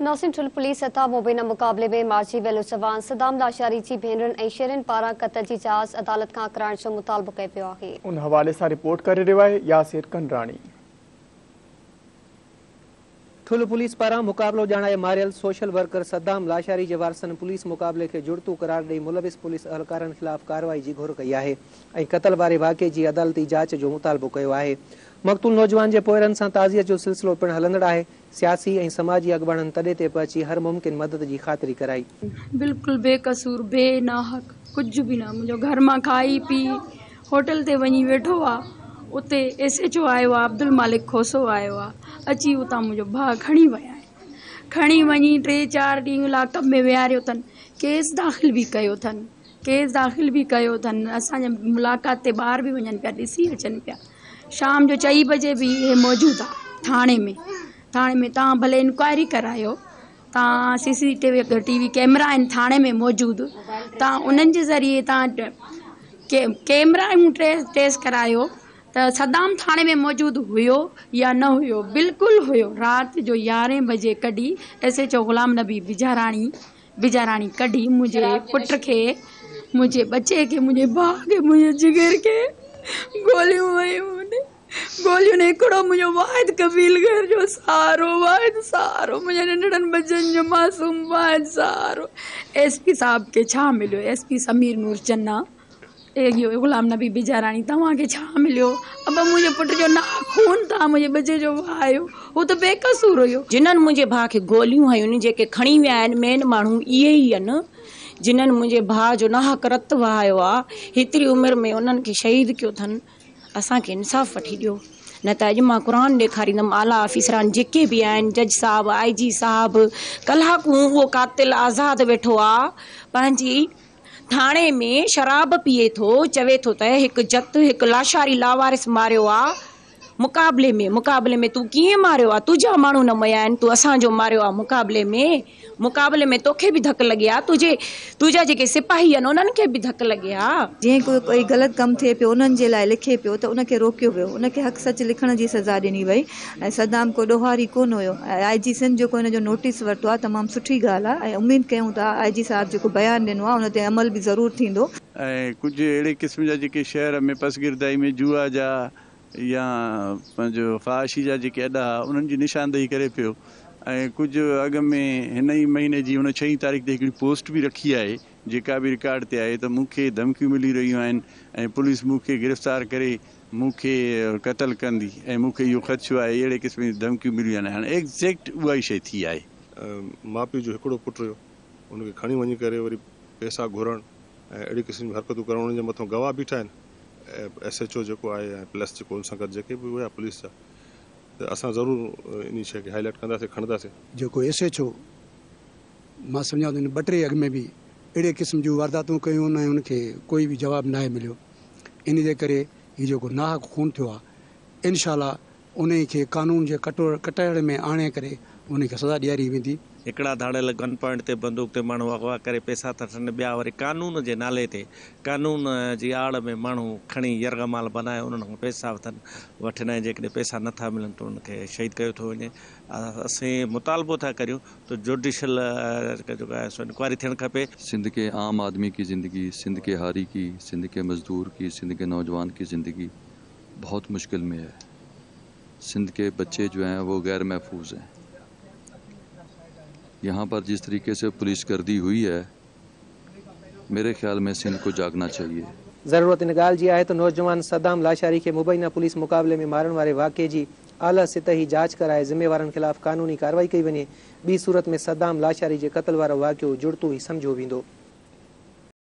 Nausheen police सतह मुबैना मुक़ाबले में मार्ची वेलो जवान सदाम लाशारी जी भेनरनि ऐं शेरनि पारां क़त्ल जी जाच अदालत खां कराइण जो मुतालबो कयो पियो आहे। उन हवाले सां रिपोर्ट करे रहियो आहे यासिर कंडराणी। ठुल पुलिस पारां मुक़ाबलो ॼाणाए मारियल सोशल वर्कर सदाम लाशारी जे वारसनि पुलिस मुक़ाबले खे जुड़तू करार ॾेई मुलविस पुलिस अहलकारनि ख़िलाफ़ कार्रवाई जी घुर कई आहे ऐं क़त्ल वारे वाक़े जी अदालती जांच जो मुतालबो कयो आहे। मक़तूल नौजवान जे पोइरनि सां ताज़ियत जो सिलसिलो पिणु हलंदड़ आहे। सियासी ऐं समाजी अॻुवाणनि तॾे ते पहुची हर मुमकिन मदद जी ख़ातिरी कराई। बिल्कुलु बेकसूर बेनाहक कुझु बि न, मुंहिंजो घर मां खाई पी होटल ते वञी वेठो आहे। उते SHO आयो आहे, अब्दुल मालिक खोसो आयो आहे, अची उतां मुंहिंजो भाउ खणी विया आहिनि। खणी वञी 3-4 ॾींहं लाकअप में विहारियो अथनि। केस दाख़िल बि कयो अथनि। असांजे मुलाक़ात ते ॿार बि वञनि पिया, ॾिसी अचनि पिया। शाम जो 4 बजे बि इहे मौजूदु आहे थाणे में। तव्हां भले इंक्वायरी करायो, तव्हां CCTV कैमरा आहिनि थाणे में मौजूदु, तव्हां उन्हनि जे ज़रिए तव्हां कैमरा ट्रेस करायो त सदाम थाणे में मौजूदु हुयो या न हुयो। बिल्कुलु हुयो। राति जो 11 बजे कढी SHO ग़ुलाम नबी बिजाराणी कढी मुंहिंजे पुट खे, मुंहिंजे बचे खे, मुंहिंजे भाउ खे, मुंहिंजे जिगर खे गोलियूं वयूं। गोलियूं ने हिकिड़ो मुंहिंजो वाहिद कबील घर जो सहारो मुंहिंजे नंढड़नि बचनि जो मासूम वाहिद सहारो। SP साहब खे छा मिलियो? SP समीर नूर चन्ना, इहो ग़ुलाम नबी बिजाराणी, तव्हांखे छा मिलियो? अब मुंहिंजे पुट जो खून था मुंहिंजे बचे जो वायो, हू त बेकसूर हुयो। जिन्हनि मुंहिंजे भाउ खे गोलियूं हयूं जेके खणी विया आहिनि मेन माण्हू इहे ई आहिनि, जिन्हनि मुंहिंजे भाउ जो नाहक रत वहायो आहे। हेतिरी उमिरि में उन्हनि खे शहीद कयो अथनि। असांखे इंसाफ़ वठी ॾियो, न त अॼु मां क़ुर ॾेखारींदमि आला ऑफिसरान जेके बि आहिनि, जज साहब, IG साहब, कलाकूं उहो कातिल आज़ादु वेठो आहे। पंहिंजी थाणे में शराब पीए थो, चवे थो त हिकु लाशारी लावारिस मारियो आहे। मुक़ाबले में तूं कीअं मारियो आहे? तुंहिंजा माण्हू न मया आहिनि, तूं असांजो मारियो आहे। मुक़ाबले में तोखे बि धक लॻे आहे, तुंहिंजा जेके सिपाही आहिनि उन्हनि खे बि धक लॻे आहे। जीअं कोई ग़लति कमु थिए पियो उन्हनि जे लाइ लिखे पियो त उनखे रोकियो वियो, उनखे हक़ सच लिखण जी सज़ा ॾिनी वई। ऐं सदाम को ॾोहारी कोन हुयो। IG सिंध जेको हिन जो नोटिस वरितो आहे तमामु सुठी ॻाल्हि आहे ऐं उमेदु कयूं था IG साहब जेको बयानु ॾिनो आहे उन ते अमल बि ज़रूरु थींदो। ऐं कुझु अहिड़े क़िस्म जा जेके शहर में पसगिरदाई में जुआ जा या पंहिंजो फाशी जा जेके अॾा उन्हनि जी निशानदेही करे पियो। ऐं कुझु अॻ में हिन ई महीने जी 6 तारीख़ ते हिकिड़ी पोस्ट बि रखी आहे जेका बि रिकॉर्ड ते आहे त मूंखे धमकियूं मिली रहियूं आहिनि ऐं पुलिस मूंखे गिरफ़्तार करे मूंखे क़त्ल कंदी ऐं मूंखे इहो ख़दशो आहे। अहिड़े क़िस्म जी धमकियूं मिलियूं आहिनि। हाणे एग्ज़ैक्ट उहा ई शइ थी आहे। माउ पीउ जो हिकिड़ो पुटु हुयो, उनखे खणी वञी करे वरी पैसा घुरणु ऐं अहिड़ी क़िस्म जी हरकतूं करणु। उनजे मथां गवाह बीठा आहिनि, SHO जेको आहे ऐं प्लस जेको उन सां गॾु जेके बि हुआ पुलिस जा। त असां ज़रूरु इन शइ खे हाईलाइट कंदासीं, खणंदासीं। जेको SHO मां सम्झां थो 2-3 अॻ में बि अहिड़े क़िस्म जूं वारदातूं कयूं न, उनखे कोई बि जवाबु न आहे मिलियो। इन जे करे हीउ जेको नाहक खून थियो आहे, इंशाअल्लाह उन खे कानून जे कटोरे में आणे करे उनखे सज़ा ॾियारी वेंदी। हिकिड़ा धाड़ियल गन पॉइंट ते बंदूक ते माण्हू अगवा करे पैसा था ठनि, ॿिया वरी कानून जे नाले ते कानून जी आड़ में माण्हू खणी यरगमाल बनाए उन्हनि खां पैसा वठंदा आहिनि। जेकॾहिं पैसा नथा मिलनि त उनखे शहीद कयो थो वञे। असीं मुतालबो था करियूं त जुडिशल जेको आहे सो इंक्वायरी थियणु खपे। सिंध के आम आदमी की ज़िंदगी, सिंध के हारी की, सिंध के मज़दूर की, सिंध के नौजवान की ज़िंदगी बहुत मुश्किल में है। सिंध के बच्चे जो हैं वो गैर महफूज हैं। यहाँ पर जिस तरीके से पुलिसगर्दी हुई है, मेरे ख्याल में सिंध को जागना चाहिए। ज़रूरत इन ॻाल्हि जी आहे त नौजवान सदाम लाशारी खे मुबैना पुलिस मुक़ाबले में मारण वारे वाक़े जी आला सतही जांच कराए ज़िम्मेवारनि ख़िलाफ़ कानूनी कार्रवाई कई वञे। ॿी सूरत में सदाम लाशारी जे क़त्ल वारो वाक़ियो जुड़तो ई सम्झो वेंदो।